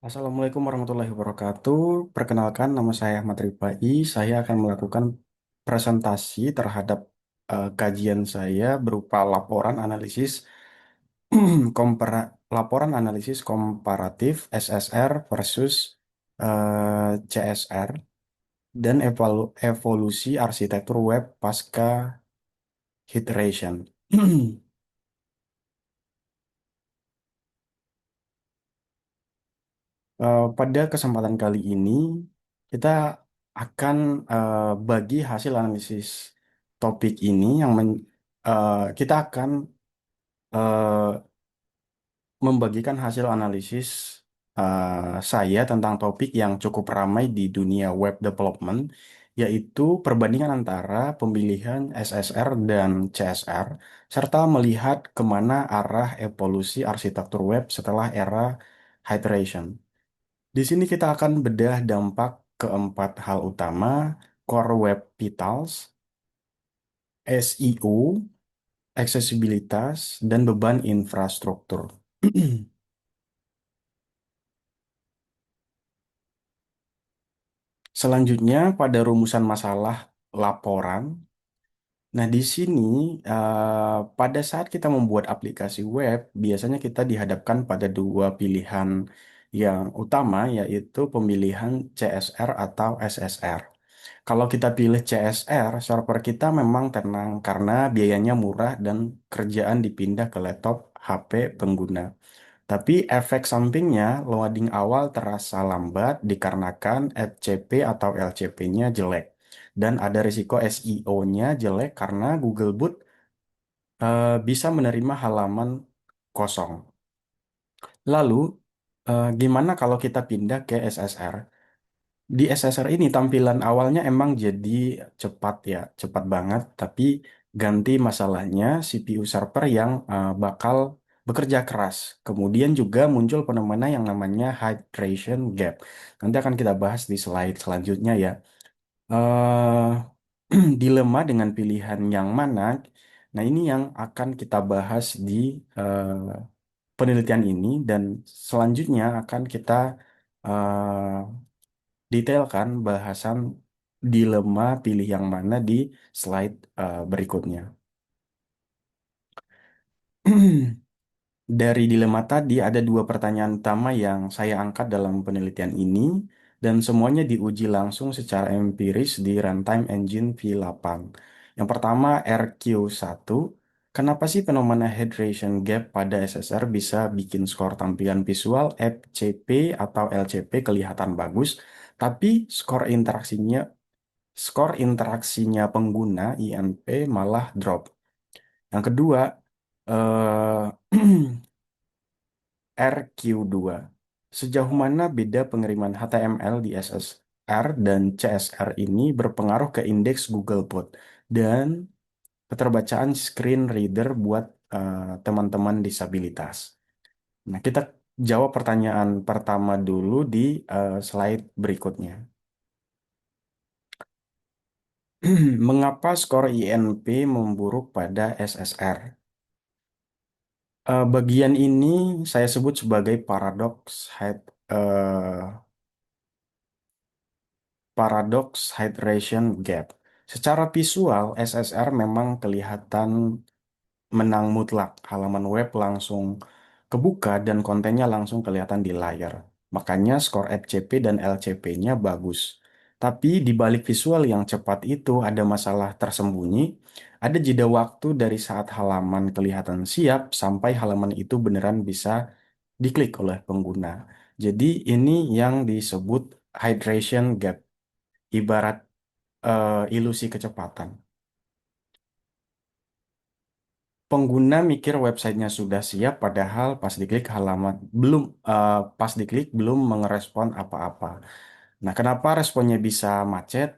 Assalamualaikum warahmatullahi wabarakatuh. Perkenalkan, nama saya Ahmad Rifai. Saya akan melakukan presentasi terhadap kajian saya berupa laporan analisis komparatif SSR versus CSR dan evolusi arsitektur web pasca iteration. Pada kesempatan kali ini, kita akan bagi hasil analisis topik ini kita akan eh, membagikan hasil analisis saya tentang topik yang cukup ramai di dunia web development, yaitu perbandingan antara pemilihan SSR dan CSR, serta melihat kemana arah evolusi arsitektur web setelah era hydration. Di sini kita akan bedah dampak keempat hal utama: Core Web Vitals, SEO, aksesibilitas, dan beban infrastruktur. Selanjutnya, pada rumusan masalah laporan. Nah, di sini pada saat kita membuat aplikasi web, biasanya kita dihadapkan pada dua pilihan yang utama, yaitu pemilihan CSR atau SSR. Kalau kita pilih CSR, server kita memang tenang karena biayanya murah dan kerjaan dipindah ke laptop HP pengguna. Tapi efek sampingnya, loading awal terasa lambat dikarenakan FCP atau LCP-nya jelek. Dan ada risiko SEO-nya jelek karena Googlebot bisa menerima halaman kosong. Lalu, gimana kalau kita pindah ke SSR? Di SSR ini tampilan awalnya emang jadi cepat ya, cepat banget, tapi ganti masalahnya CPU server yang bakal bekerja keras. Kemudian juga muncul fenomena yang namanya hydration gap. Nanti akan kita bahas di slide selanjutnya ya. eh Dilema dengan pilihan yang mana? Nah, ini yang akan kita bahas di penelitian ini dan selanjutnya akan kita detailkan bahasan dilema pilih yang mana di slide berikutnya. Dari dilema tadi ada dua pertanyaan utama yang saya angkat dalam penelitian ini dan semuanya diuji langsung secara empiris di Runtime Engine V8. Yang pertama RQ1, kenapa sih fenomena hydration gap pada SSR bisa bikin skor tampilan visual FCP atau LCP kelihatan bagus, tapi skor interaksinya pengguna IMP malah drop. Yang kedua, eh, RQ2. Sejauh mana beda pengiriman HTML di SSR dan CSR ini berpengaruh ke indeks Googlebot dan keterbacaan screen reader buat teman-teman disabilitas. Nah, kita jawab pertanyaan pertama dulu di slide berikutnya. Mengapa skor INP memburuk pada SSR? Bagian ini saya sebut sebagai paradox hydration gap. Secara visual, SSR memang kelihatan menang mutlak. Halaman web langsung kebuka dan kontennya langsung kelihatan di layar. Makanya skor FCP dan LCP-nya bagus. Tapi di balik visual yang cepat itu ada masalah tersembunyi. Ada jeda waktu dari saat halaman kelihatan siap sampai halaman itu beneran bisa diklik oleh pengguna. Jadi ini yang disebut hydration gap, ibarat ilusi kecepatan. Pengguna mikir websitenya sudah siap, padahal pas diklik halaman belum, pas diklik belum mengerespon apa-apa. Nah, kenapa responnya bisa macet?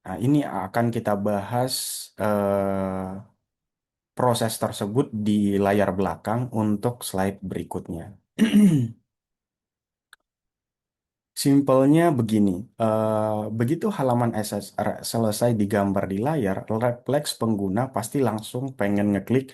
Nah, ini akan kita bahas proses tersebut di layar belakang untuk slide berikutnya. Simpelnya begini, begitu halaman SSR selesai digambar di layar, refleks pengguna pasti langsung pengen ngeklik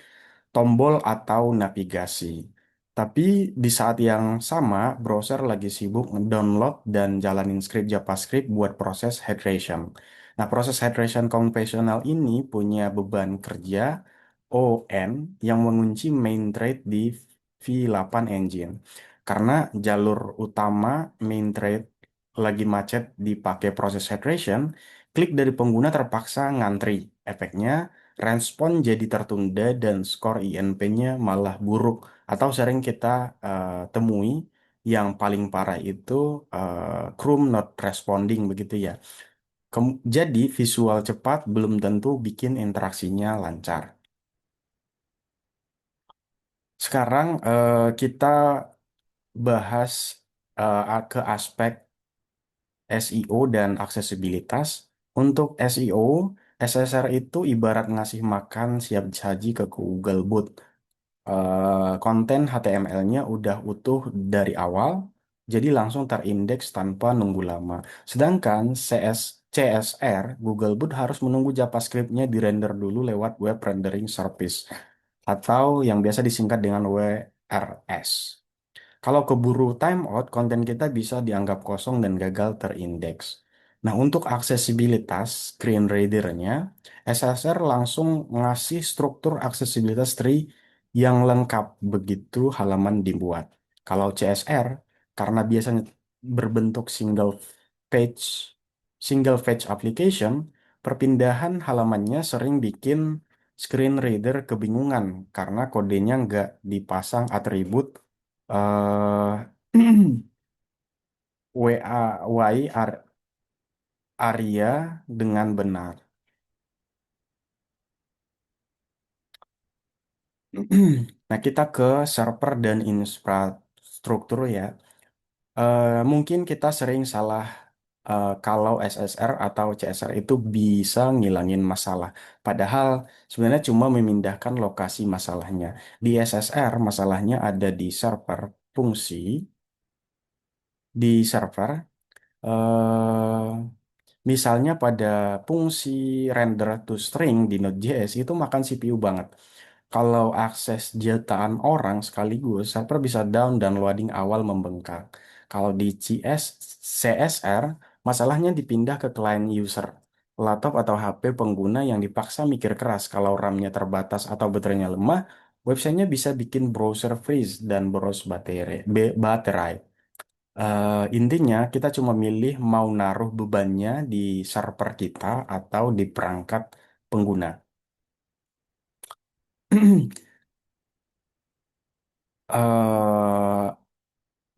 tombol atau navigasi. Tapi di saat yang sama, browser lagi sibuk download dan jalanin script JavaScript buat proses hydration. Nah, proses hydration konvensional ini punya beban kerja ON yang mengunci main thread di V8 engine. Karena jalur utama main thread lagi macet dipakai proses hydration, klik dari pengguna terpaksa ngantri. Efeknya, respon jadi tertunda dan skor INP-nya malah buruk atau sering kita temui yang paling parah itu Chrome not responding begitu ya. Jadi visual cepat belum tentu bikin interaksinya lancar. Sekarang kita bahas ke aspek SEO dan aksesibilitas. Untuk SEO, SSR itu ibarat ngasih makan siap saji ke Google Bot. Konten HTML-nya udah utuh dari awal, jadi langsung terindeks tanpa nunggu lama. Sedangkan CSR, Google Bot harus menunggu JavaScript-nya dirender dulu lewat Web Rendering Service, atau yang biasa disingkat dengan WRS. Kalau keburu timeout, konten kita bisa dianggap kosong dan gagal terindeks. Nah, untuk aksesibilitas screen reader-nya, SSR langsung ngasih struktur aksesibilitas tree yang lengkap begitu halaman dibuat. Kalau CSR, karena biasanya berbentuk page, single page application, perpindahan halamannya sering bikin screen reader kebingungan karena kodenya nggak dipasang atribut eh area dengan benar. Nah, kita ke server dan infrastruktur ya. Mungkin kita sering salah kalau SSR atau CSR itu bisa ngilangin masalah. Padahal sebenarnya cuma memindahkan lokasi masalahnya. Di SSR masalahnya ada di server fungsi, di server. eh Misalnya pada fungsi render to string di Node.js itu makan CPU banget. Kalau akses jutaan orang sekaligus, server bisa down dan loading awal membengkak. Kalau di CSR, masalahnya dipindah ke client user, laptop atau HP pengguna yang dipaksa mikir keras. Kalau RAM-nya terbatas atau baterainya lemah, websitenya bisa bikin browser freeze dan boros baterai. Intinya kita cuma milih mau naruh bebannya di server kita atau di perangkat pengguna. eh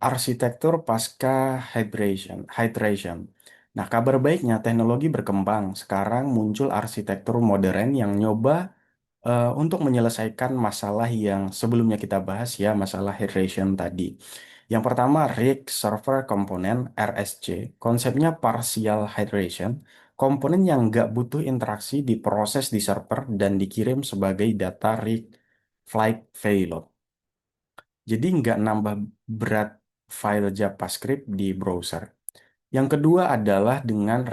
Arsitektur pasca hydration. Nah, kabar baiknya teknologi berkembang. Sekarang muncul arsitektur modern yang nyoba untuk menyelesaikan masalah yang sebelumnya kita bahas ya, masalah hydration tadi. Yang pertama, Rig Server Component RSC. Konsepnya partial hydration, komponen yang nggak butuh interaksi diproses di server dan dikirim sebagai data rig flight payload. Jadi nggak nambah berat file JavaScript di browser. Yang kedua adalah dengan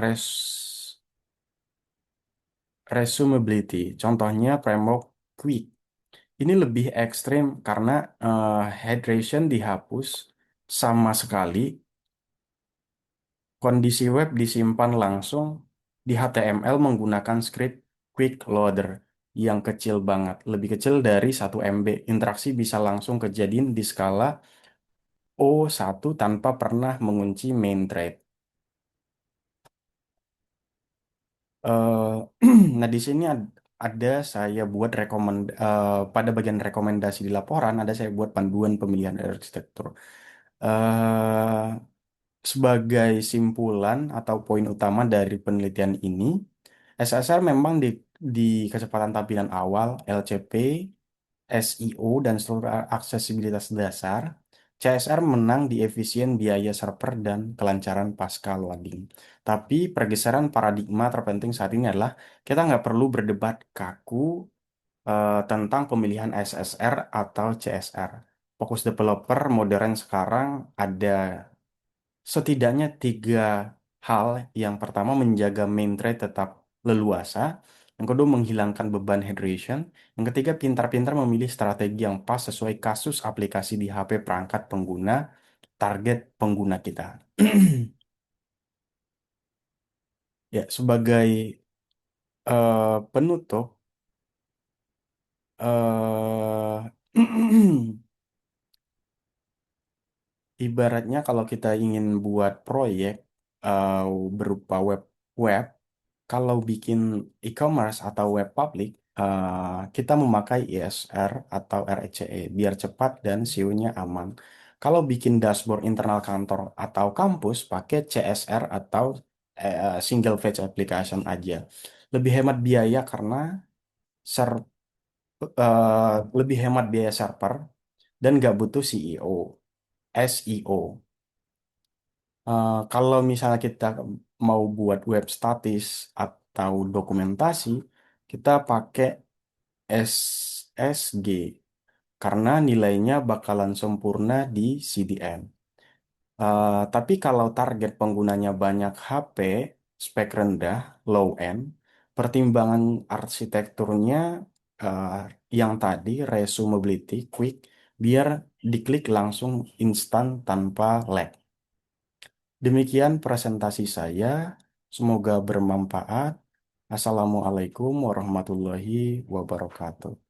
resumability. Contohnya framework Qt. Ini lebih ekstrim karena hydration dihapus sama sekali, kondisi web disimpan langsung di HTML menggunakan script quick loader yang kecil banget, lebih kecil dari 1 MB. Interaksi bisa langsung kejadian di skala O1 tanpa pernah mengunci main thread. Eh, nah, di sini ada saya buat pada bagian rekomendasi di laporan ada saya buat panduan pemilihan arsitektur. eh Sebagai simpulan atau poin utama dari penelitian ini, SSR memang di kecepatan tampilan awal, LCP, SEO, dan struktur aksesibilitas dasar, CSR menang di efisien biaya server dan kelancaran pasca loading. Tapi pergeseran paradigma terpenting saat ini adalah kita nggak perlu berdebat kaku tentang pemilihan SSR atau CSR. Fokus developer modern sekarang ada setidaknya 3 hal. Yang pertama, menjaga main thread tetap leluasa. Yang kedua, menghilangkan beban hydration. Yang ketiga, pintar-pintar memilih strategi yang pas sesuai kasus aplikasi di HP perangkat pengguna, target pengguna kita. Ya, sebagai penutup, ibaratnya kalau kita ingin buat proyek eh, berupa web, kalau bikin e-commerce atau web public, kita memakai ISR atau RECE biar cepat dan SEO-nya aman. Kalau bikin dashboard internal kantor atau kampus, pakai CSR atau single page application aja. Lebih hemat biaya karena ser lebih hemat biaya server dan nggak butuh CEO, SEO. Kalau misalnya kita mau buat web statis atau dokumentasi, kita pakai SSG karena nilainya bakalan sempurna di CDN. Tapi kalau target penggunanya banyak HP, spek rendah, low end, pertimbangan arsitekturnya eh, yang tadi, resumability, quick, biar diklik langsung instan tanpa lag. Demikian presentasi saya. Semoga bermanfaat. Assalamualaikum warahmatullahi wabarakatuh.